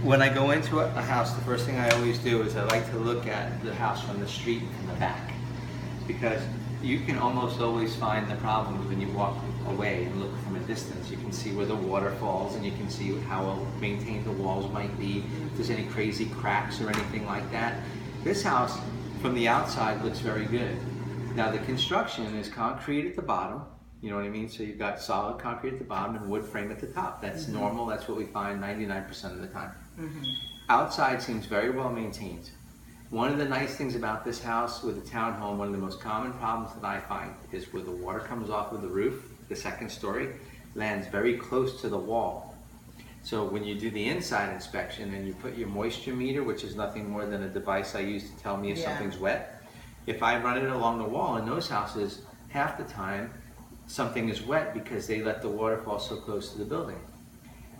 When I go into a house, the first thing I always do is I like to look at the house from the street and from the back, because you can almost always find the problems when you walk away and look from a distance. You can see where the water falls, and you can see how well maintained the walls might be, if there's any crazy cracks or anything like that. This house from the outside looks very good. Now the construction is concrete at the bottom, you know what I mean? So you've got solid concrete at the bottom and wood frame at the top. That's normal, that's what we find 99% of the time. Outside seems very well maintained. One of the nice things about this house with a townhome, one of the most common problems that I find is where the water comes off of the roof, the second story, lands very close to the wall. So when you do the inside inspection and you put your moisture meter, which is nothing more than a device I use to tell me if something's wet, if I run it along the wall in those houses, half the time something is wet because they let the water fall so close to the building.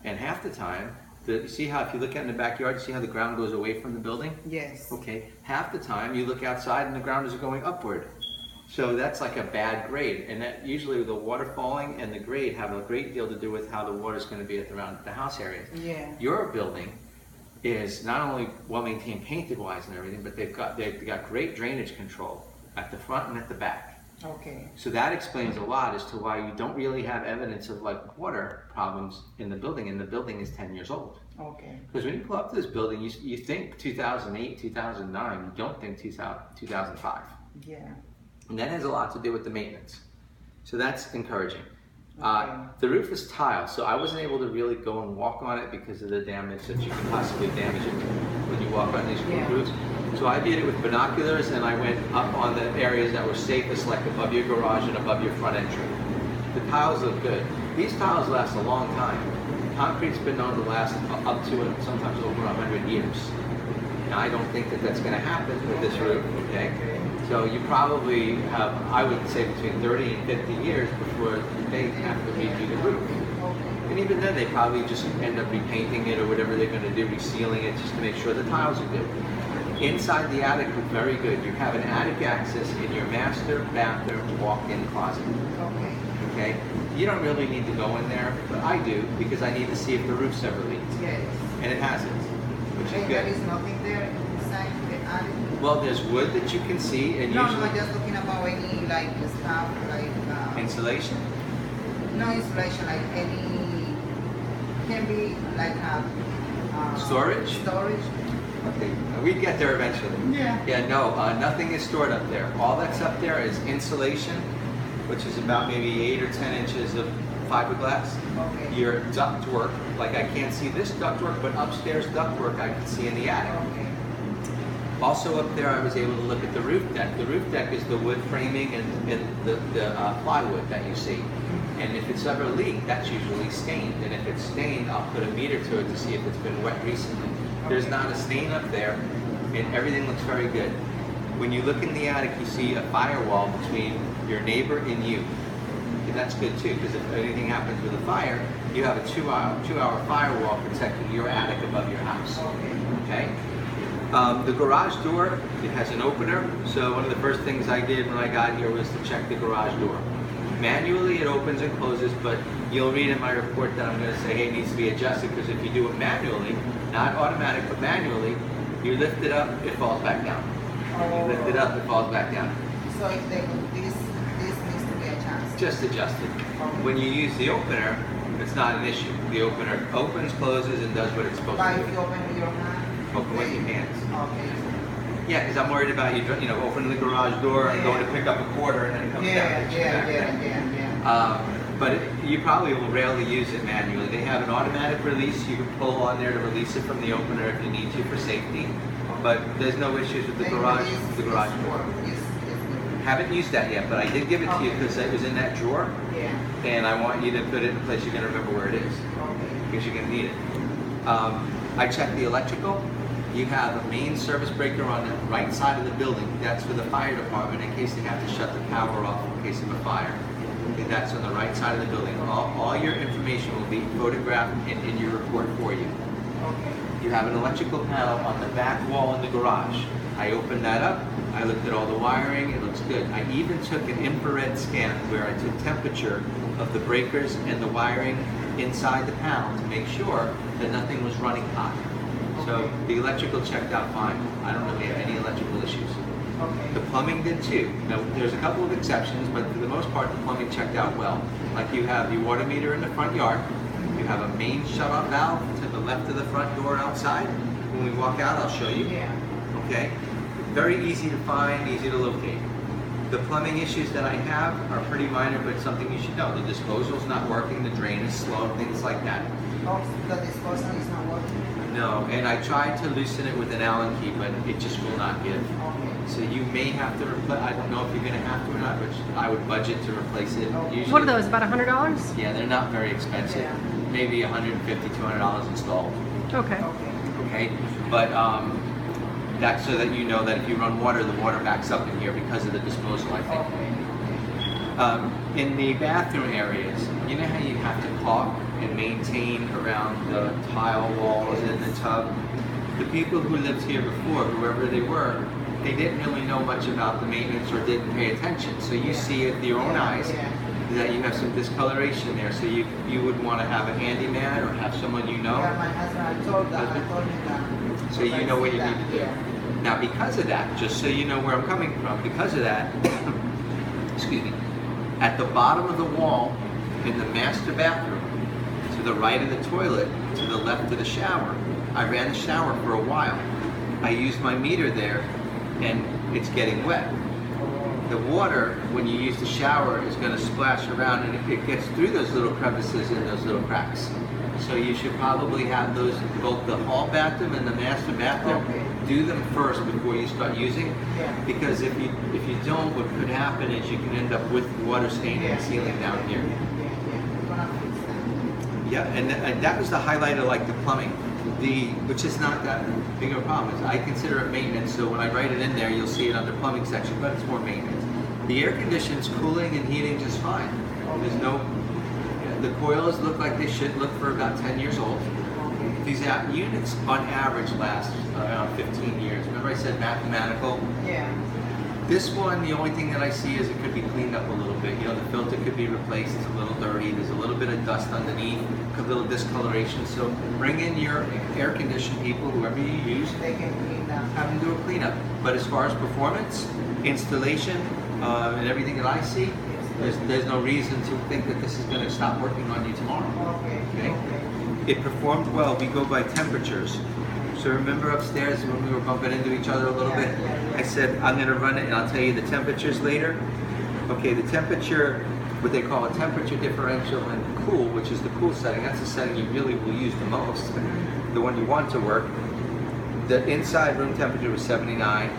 And half the time, see how if you look out in the backyard, you see how the ground goes away from the building? Yes. Okay, half the time you look outside and the ground is going upward. So that's like a bad grade, and that usually the water falling and the grade have a great deal to do with how the water is going to be around the house area. Yeah. Your building is not only well maintained painted wise and everything, but they've got great drainage control at the front and at the back. Okay. So that explains a lot as to why you don't really have evidence of like water problems in the building, and the building is 10 years old. Okay. Because when you pull up to this building, you think 2008, 2009, you don't think 2005. Yeah. And that has a lot to do with the maintenance. So that's encouraging. Okay. The roof is tile, so I wasn't able to really go and walk on it because of the damage that you can possibly damage it when you walk on these roofs. So I did it with binoculars, and I went up on the areas that were safest, like above your garage and above your front entry. The tiles look good. These tiles last a long time. Concrete's been known to last up to and sometimes over 100 years. Now I don't think that that's going to happen with this roof, okay? So you probably have, I would say, between 30 and 50 years before they have to redo the roof. And even then, they probably just end up repainting it or whatever they're going to do, resealing it just to make sure the tiles are good. Inside the attic look very good. You have an attic access in your master bathroom walk-in closet. Okay. Okay? You don't really need to go in there, but I do because I need to see if the roof's ever leaked. Yes. And it hasn't, which is And good. there is nothing there inside the attic? Well, there's wood that you can see, and No, usually no, just looking about any like stuff like insulation. no insulation, like any can be like Storage? Storage. Okay, we'd get there eventually. Yeah. Yeah, no, nothing is stored up there. All that's up there is insulation, which is about maybe 8 or 10 inches of fiberglass. Okay. Your ductwork, like I can't see this ductwork, but upstairs ductwork I can see in the attic. Okay. Also up there I was able to look at the roof deck. The roof deck is the wood framing and the plywood that you see. And if it's ever leaked, that's usually stained. And if it's stained, I'll put a meter to it to see if it's been wet recently. There's not a stain up there, and everything looks very good. When you look in the attic, you see a firewall between your neighbor and you. And that's good too, because if anything happens with a fire, you have a two-hour firewall protecting your attic above your house. Okay? The garage door, it has an opener, so one of the first things I did when I got here was to check the garage door. Manually it opens and closes, but you'll read in my report that I'm going to say, hey, it needs to be adjusted, because if you do it manually, not automatic, but manually, you lift it up, it falls back down. You lift it up, it falls back down. So if they this needs to be adjusted. Just adjusted. When you use the opener, it's not an issue. The opener opens, closes, and does what it's supposed But to if you do. open with your hand. Open with your hands. Okay. Yeah, because I'm worried about you know, opening the garage door and going to pick up a quarter and then it comes down. Yeah. But you probably will rarely use it manually. They have an automatic release. You can pull on there to release it from the opener if you need to for safety. But there's no issues with the garage door. Haven't used that yet, but I did give it to you because it was in that drawer. Yeah. And I want you to put it in a place you're going to remember where it is, because you're going to need it. I checked the electrical. You have a main service breaker on the right side of the building. That's for the fire department in case they have to shut the power off in case of a fire. Okay, that's on the right side of the building. All your information will be photographed and in your report for you. Okay. You have an electrical panel on the back wall in the garage. I opened that up. I looked at all the wiring. It looks good. I even took an infrared scan where I took temperature of the breakers and the wiring inside the panel to make sure that nothing was running hot. So the electrical checked out fine. I don't really have any electrical issues. Okay. The plumbing did too. Now, there's a couple of exceptions, but for the most part, the plumbing checked out well. Like you have your water meter in the front yard, you have a main shut-off valve to the left of the front door outside. When we walk out, I'll show you. Yeah. Okay? Very easy to find, easy to locate. The plumbing issues that I have are pretty minor, but something you should know. The disposal's not working, the drain is slow, things like that. Oh, the disposal is not working? No, and I tried to loosen it with an Allen key, but it just will not give. Okay. So you may have to replace, I don't know if you're gonna have to or not, but I would budget to replace it. Usually, What are those, about $100? Yeah, they're not very expensive. Yeah. Maybe $150, $200 installed. Okay. Okay. Okay, but that's so that you know that if you run water, the water backs up in here because of the disposal, I think. Okay. In the bathroom areas, you know how you have to caulk and maintain around the tile walls in the tub? The people who lived here before, whoever they were, they didn't really know much about the maintenance or didn't pay attention. So you see it with your own eyes that you have some discoloration there. So you would want to have a handyman or have someone you know. Yeah, my husband told him that. So you know what you need to do. Yeah. Now because of that, just so you know where I'm coming from, because of that, excuse me, at the bottom of the wall in the master bathroom, to the right of the toilet, to the left of the shower, I ran the shower for a while. I used my meter there and it's getting wet. The water, when you use the shower, is going to splash around and it gets through those little crevices and those little cracks. So you should probably have those, both the hall bathroom and the master bathroom, do them first before you start using. Yeah. Because if you don't, what could happen is you can end up with water staining the ceiling down here. Yeah, and that was the highlight of like the plumbing. Which is not that big of a problem. I consider it maintenance, so when I write it in there, you'll see it under plumbing section, but it's more maintenance. The air conditioning's cooling and heating just fine. There's no, the coils look like they should look for about 10 years old. These units on average last around 15 years. Remember I said mathematical? Yeah. This one, the only thing that I see is it could be cleaned up a little bit. You know, the filter could be replaced. It's a little dirty. There's a little bit of dust underneath, a little discoloration. So bring in your air conditioning people, whoever you use, They can clean that. have them do a cleanup. But as far as performance, installation, and everything that I see, there's no reason to think that this is going to stop working on you tomorrow. Okay. It performed well. We go by temperatures. So remember upstairs when we were bumping into each other a little bit? I said, I'm going to run it and I'll tell you the temperatures later. Okay, the temperature, what they call a temperature differential and cool, which is the cool setting, that's the setting you really will use the most, the one you want to work. The inside room temperature was 79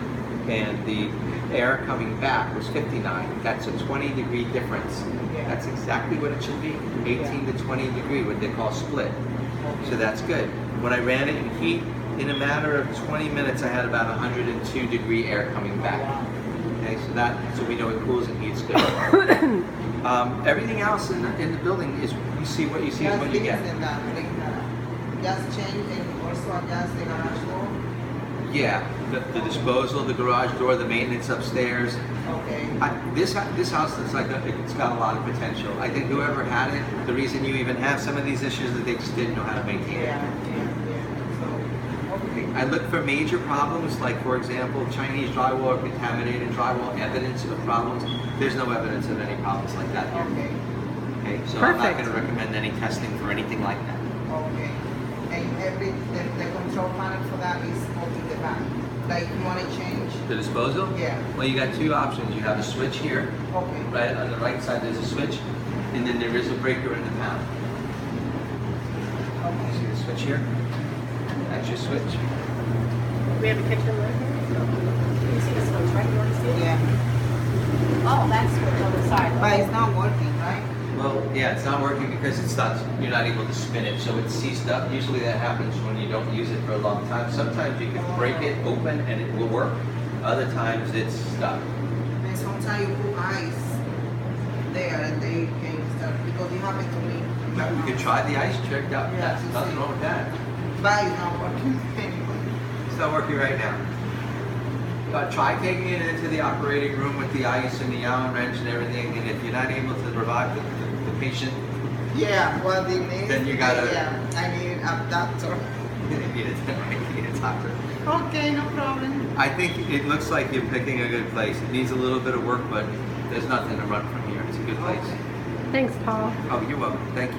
and the air coming back was 59. That's a 20-degree difference. That's exactly what it should be, 18 to 20 degree, what they call split. So that's good. When I ran it in heat, in a matter of 20 minutes, I had about 102 degree air coming back. Okay, so we know it cools and heats good. Everything else in the building is you see what you see is what you get. Just change and also adjust the garage door. Yeah, the disposal, the garage door, the maintenance upstairs. Okay. This house looks like it's got a lot of potential. I think whoever had it, the reason you even have some of these issues is that they just didn't know how to maintain it. I look for major problems, like for example, Chinese drywall or contaminated drywall, evidence of problems. There's no evidence of any problems like that here. Okay, so I'm not going to recommend any testing for anything like that. Okay. And the control panel for that is open the back. Like you want to change? The disposal? Yeah. Well, you got two options. You have a switch here. Okay. Right on the right side, there's a switch, and then there is a breaker in the panel. Okay. See the switch here? That's your switch. We have a picture right here. Can you see the switch, right? You want to see it? Yeah. Oh, that's switch on the side. But it's not working, right? Well, yeah, it's not working because you're not able to spin it, so it's seized up. Usually that happens when you don't use it for a long time. Sometimes you can break it open and it will work. Other times it's stuck. And sometimes you put ice there and they can start, because it happened to me. You can try the ice trick. Yeah, That's nothing wrong with that. But it's not working anyway. It's not working right now. Try taking it into the operating room with the ice and the Allen wrench and everything, and if you're not able to revive the patient, Yeah, well, they need. Then you gotta- Yeah, I need an adapter. you need it. Doctor. Okay, no problem. I think it looks like you're picking a good place. It needs a little bit of work, but there's nothing to run from here. It's a good place. Thanks, Paul. Oh, you're welcome. Thank you.